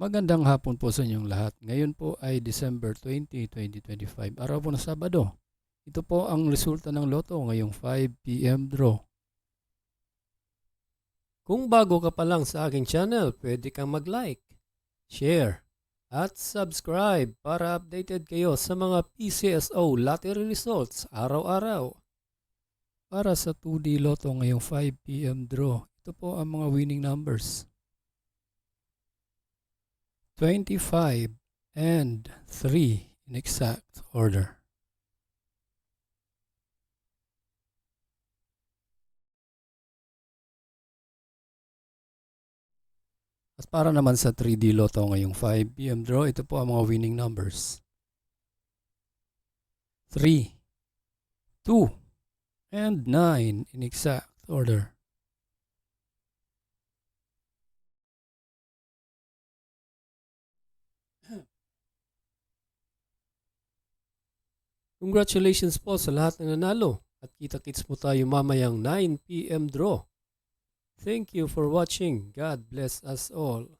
Magandang hapon po sa inyong lahat. Ngayon po ay December 20, 2025, araw po ng Sabado. Ito po ang resulta ng loto ngayong 5 p.m. draw. Kung bago ka pa lang sa aking channel, pwede kang mag-like, share, at subscribe para updated kayo sa mga PCSO lottery results araw-araw. Para sa 2D loto ngayong 5 p.m. draw, ito po ang mga winning numbers. 25 and 3 in exact order. At para naman sa 3D loto ngayong 5 p.m. draw, ito po ang mga winning numbers. 3, 2, and 9 in exact order. Congratulations po sa lahat ng nanalo at kita-kits mo tayo mamayang 9 p.m. draw. Thank you for watching. God bless us all.